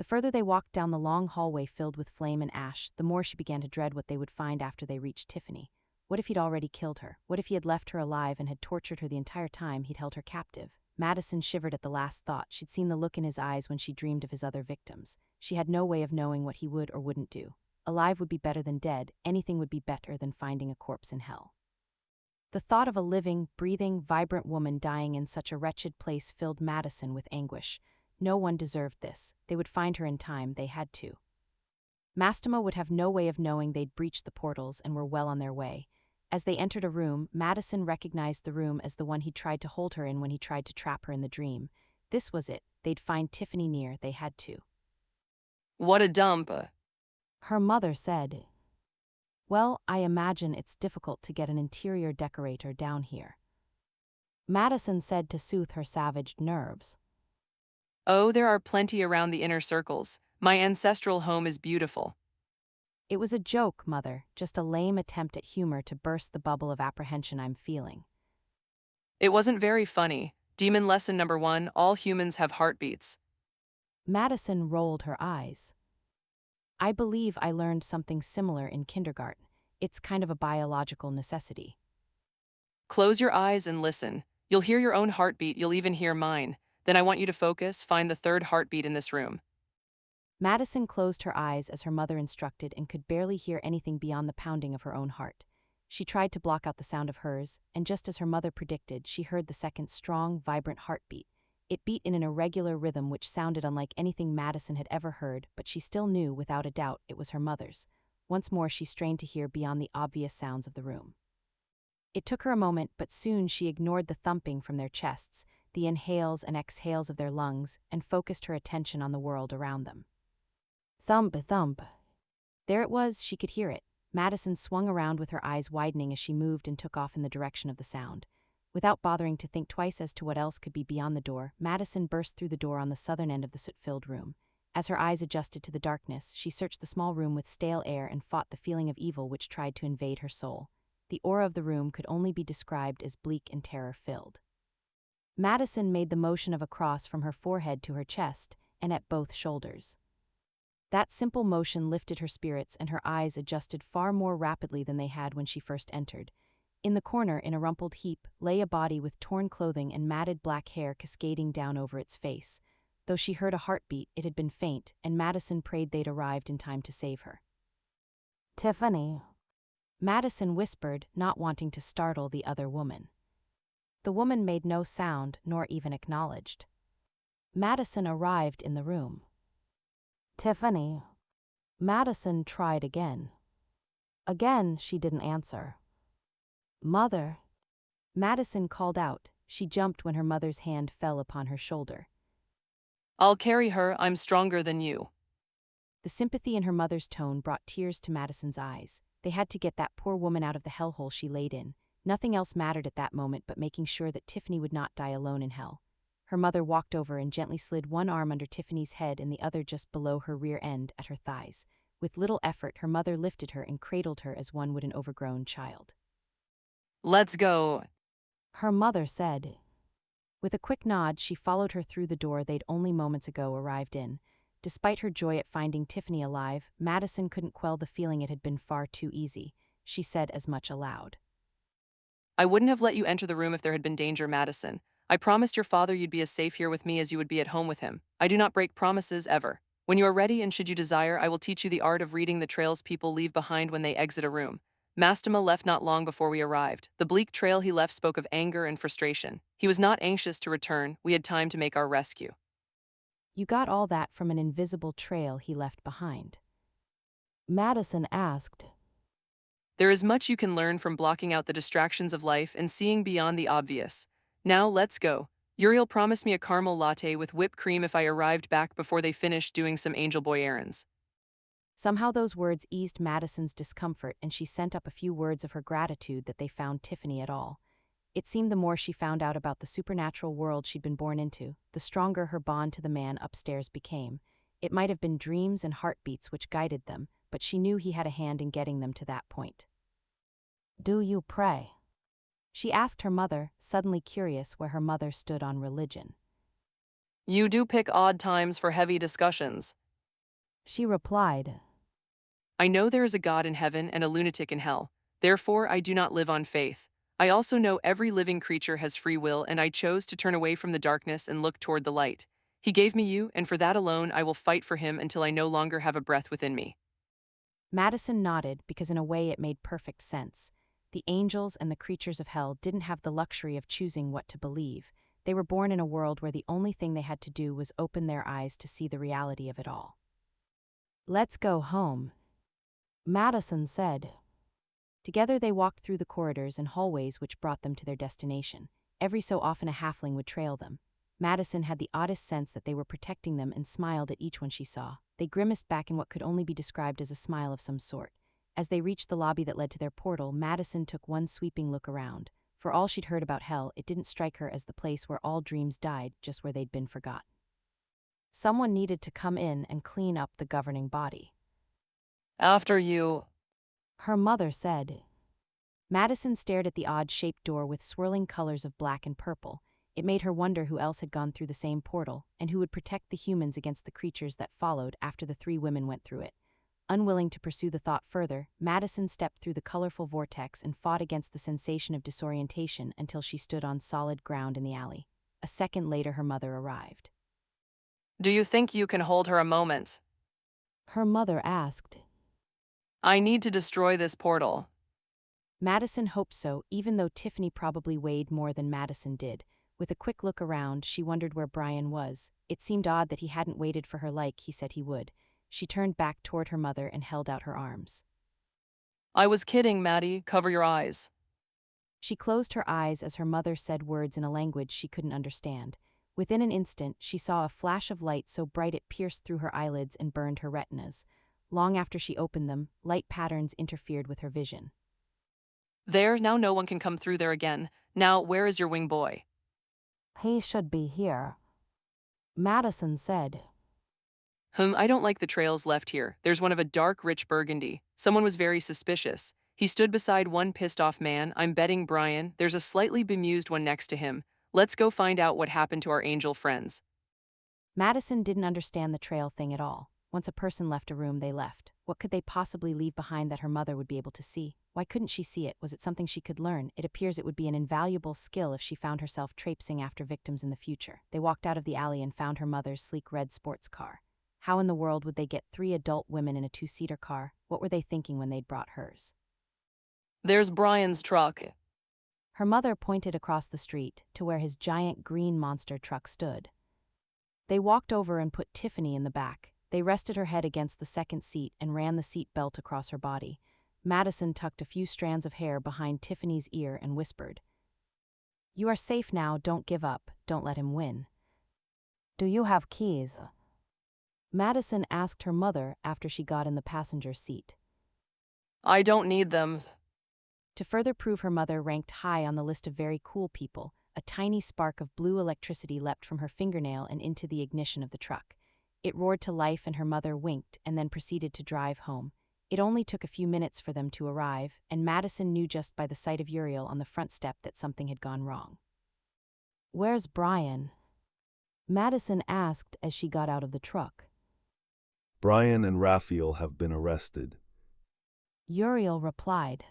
The further they walked down the long hallway filled with flame and ash, the more she began to dread what they would find after they reached Tiffany. What if he'd already killed her? What if he had left her alive and had tortured her the entire time he'd held her captive? Madison shivered at the last thought. She'd seen the look in his eyes when she dreamed of his other victims. She had no way of knowing what he would or wouldn't do. Alive would be better than dead. Anything would be better than finding a corpse in hell. The thought of a living, breathing, vibrant woman dying in such a wretched place filled Madison with anguish. No one deserved this. They would find her in time. They had to. Mastema would have no way of knowing they'd breached the portals and were well on their way. As they entered a room, Madison recognized the room as the one he'd tried to hold her in when he tried to trap her in the dream. This was it. They'd find Tiffany near. They had to. What a dump. Her mother said, "Well, I imagine it's difficult to get an interior decorator down here," Madison said to soothe her savaged nerves. Oh, there are plenty around the inner circles. My ancestral home is beautiful. It was a joke, Mother, just a lame attempt at humor to burst the bubble of apprehension I'm feeling. It wasn't very funny. Demon lesson number 1, all humans have heartbeats. Madison rolled her eyes. I believe I learned something similar in kindergarten. It's kind of a biological necessity. Close your eyes and listen. You'll hear your own heartbeat, you'll even hear mine. Then I want you to focus, find the third heartbeat in this room. Madison closed her eyes as her mother instructed and could barely hear anything beyond the pounding of her own heart. She tried to block out the sound of hers, and just as her mother predicted, she heard the second strong, vibrant heartbeat. It beat in an irregular rhythm which sounded unlike anything Madison had ever heard, but she still knew, without a doubt, it was her mother's. Once more she strained to hear beyond the obvious sounds of the room. It took her a moment, but soon she ignored the thumping from their chests, the inhales and exhales of their lungs, and focused her attention on the world around them. Thump, thump. There it was, she could hear it. Madison swung around with her eyes widening as she moved and took off in the direction of the sound. Without bothering to think twice as to what else could be beyond the door, Madison burst through the door on the southern end of the soot-filled room. As her eyes adjusted to the darkness, she searched the small room with stale air and fought the feeling of evil which tried to invade her soul. The aura of the room could only be described as bleak and terror-filled. Madison made the motion of a cross from her forehead to her chest and at both shoulders. That simple motion lifted her spirits, and her eyes adjusted far more rapidly than they had when she first entered. In the corner, in a rumpled heap, lay a body with torn clothing and matted black hair cascading down over its face. Though she heard a heartbeat, it had been faint, and Madison prayed they'd arrived in time to save her. "Tiffany," Madison whispered, not wanting to startle the other woman. The woman made no sound, nor even acknowledged. Madison arrived in the room. "Tiffany." Madison tried again. Again, she didn't answer. "Mother." Madison called out. She jumped when her mother's hand fell upon her shoulder. I'll carry her, I'm stronger than you. The sympathy in her mother's tone brought tears to Madison's eyes. They had to get that poor woman out of the hellhole she laid in. Nothing else mattered at that moment but making sure that Tiffany would not die alone in hell. Her mother walked over and gently slid one arm under Tiffany's head and the other just below her rear end at her thighs. With little effort, her mother lifted her and cradled her as one would an overgrown child. Let's go. Her mother said. With a quick nod, she followed her through the door they'd only moments ago arrived in. Despite her joy at finding Tiffany alive, Madison couldn't quell the feeling it had been far too easy. She said as much aloud. I wouldn't have let you enter the room if there had been danger, Madison. I promised your father you'd be as safe here with me as you would be at home with him. I do not break promises, ever. When you are ready and should you desire, I will teach you the art of reading the trails people leave behind when they exit a room. Mastema left not long before we arrived. The bleak trail he left spoke of anger and frustration. He was not anxious to return. We had time to make our rescue. You got all that from an invisible trail he left behind? Madison asked. There is much you can learn from blocking out the distractions of life and seeing beyond the obvious. Now, let's go. Uriel promised me a caramel latte with whipped cream if I arrived back before they finished doing some Angel Boy errands. Somehow those words eased Madison's discomfort, and she sent up a few words of her gratitude that they found Tiffany at all. It seemed the more she found out about the supernatural world she'd been born into, the stronger her bond to the man upstairs became. It might have been dreams and heartbeats which guided them, but she knew he had a hand in getting them to that point. Do you pray? She asked her mother, suddenly curious where her mother stood on religion. You do pick odd times for heavy discussions. She replied. I know there is a God in heaven and a lunatic in hell. Therefore, I do not live on faith. I also know every living creature has free will, and I chose to turn away from the darkness and look toward the light. He gave me you, and for that alone I will fight for him until I no longer have a breath within me. Madison nodded because in a way it made perfect sense. The angels and the creatures of hell didn't have the luxury of choosing what to believe. They were born in a world where the only thing they had to do was open their eyes to see the reality of it all. Let's go home, Madison said. Together they walked through the corridors and hallways which brought them to their destination. Every so often a halfling would trail them. Madison had the oddest sense that they were protecting them and smiled at each one she saw. They grimaced back in what could only be described as a smile of some sort. As they reached the lobby that led to their portal, Madison took one sweeping look around. For all she'd heard about hell, it didn't strike her as the place where all dreams died, just where they'd been forgotten. Someone needed to come in and clean up the governing body. After you. Her mother said. Madison stared at the odd-shaped door with swirling colors of black and purple. It made her wonder who else had gone through the same portal, and who would protect the humans against the creatures that followed after the three women went through it. Unwilling to pursue the thought further, Madison stepped through the colorful vortex and fought against the sensation of disorientation until she stood on solid ground in the alley. A second later her mother arrived. Do you think you can hold her a moment? Her mother asked. I need to destroy this portal. Madison hoped so, even though Tiffany probably weighed more than Madison did. With a quick look around, she wondered where Brian was. It seemed odd that he hadn't waited for her like he said he would. She turned back toward her mother and held out her arms. I was kidding, Maddie. Cover your eyes. She closed her eyes as her mother said words in a language she couldn't understand. Within an instant, she saw a flash of light so bright it pierced through her eyelids and burned her retinas. Long after she opened them, light patterns interfered with her vision. There, now no one can come through there again. Now, where is your wing boy? He should be here, Madison said. I don't like the trails left here. There's one of a dark, rich burgundy. Someone was very suspicious. He stood beside one pissed-off man. I'm betting Brian. There's a slightly bemused one next to him. Let's go find out what happened to our angel friends. Madison didn't understand the trail thing at all. Once a person left a room, they left. What could they possibly leave behind that her mother would be able to see? Why couldn't she see it? Was it something she could learn? It appears it would be an invaluable skill if she found herself traipsing after victims in the future. They walked out of the alley and found her mother's sleek red sports car. How in the world would they get 3 adult women in a 2-seater car? What were they thinking when they'd brought hers? There's Brian's truck. Her mother pointed across the street to where his giant green monster truck stood. They walked over and put Tiffany in the back. They rested her head against the second seat and ran the seat belt across her body. Madison tucked a few strands of hair behind Tiffany's ear and whispered, "You are safe now, don't give up, don't let him win." "Do you have keys?" Madison asked her mother after she got in the passenger seat. I don't need them. To further prove her mother ranked high on the list of very cool people, a tiny spark of blue electricity leapt from her fingernail and into the ignition of the truck. It roared to life and her mother winked and then proceeded to drive home. It only took a few minutes for them to arrive, and Madison knew just by the sight of Uriel on the front step that something had gone wrong. "Where's Brian?" Madison asked as she got out of the truck. Brian and Raphael have been arrested. Uriel replied.